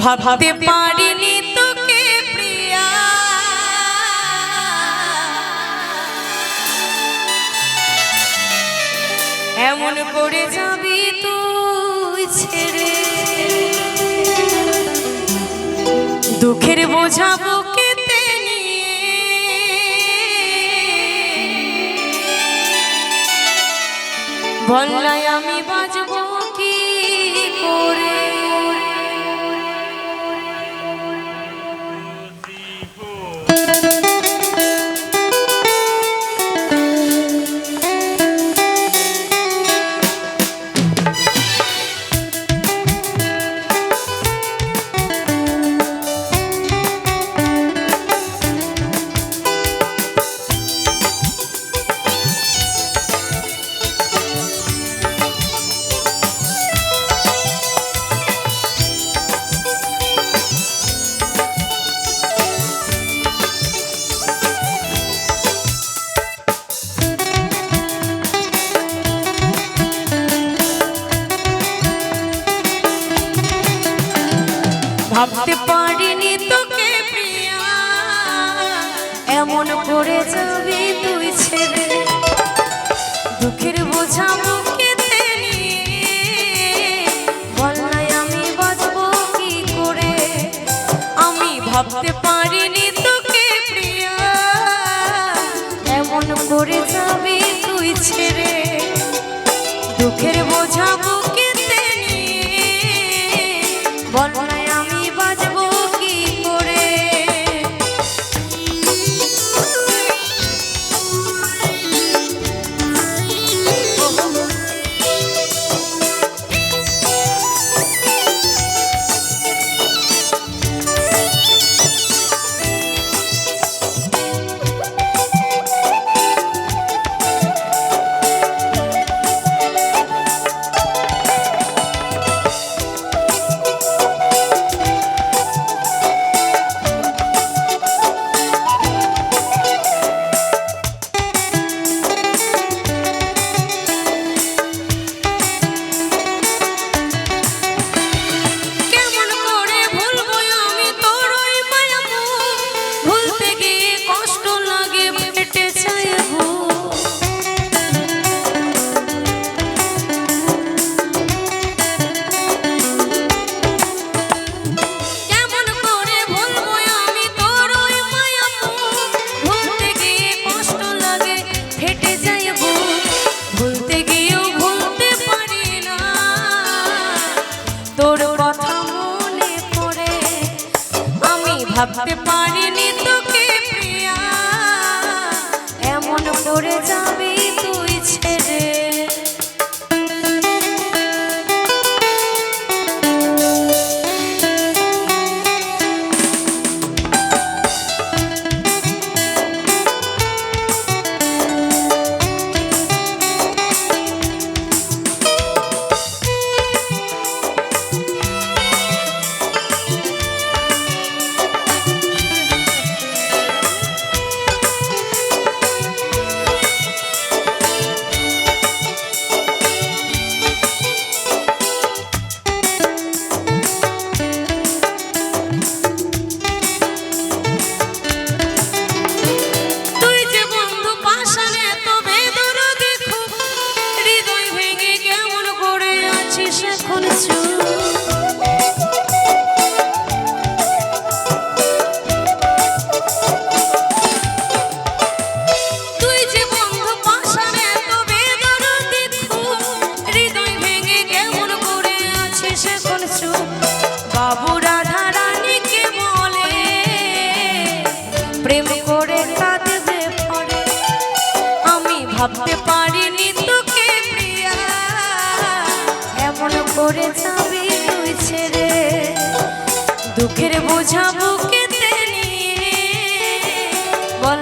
ভাবতে পারিনি তোকে প্রিয়া, এমন করে যাবি তুই ছেড়ে। দুঃখের বোঝা বুকেতে নিয়ে বললাই আমি বাঁচবো কি করে। ভাবতে পারিনি তোকে প্রিয়া, এমন করে যাবি তুই ছেড়ে। দুঃখের বোঝা বুকেতে নিয়ে বললাই আমি বাঁচবো কি করে। আমি ভাবতে পারিনি তোকে প্রিয়া, এমন করে যাবি তুই ছেড়ে। দুঃখের বোঝা বুকেতে নিয়ে বললাই ভাবতে পারিনি তোকে প্রিয়া, এমন করে যাবি তুই ছেড়ে। বাবু রাধা রানীকে বলে প্রেম করে কাঁদবে পরে। আমি ভাবতে পারিনি তোকে প্রিয়া, এমন করে যাবি তুই ছেড়ে। দুঃখের বোঝা বুকেতে নিয়ে বল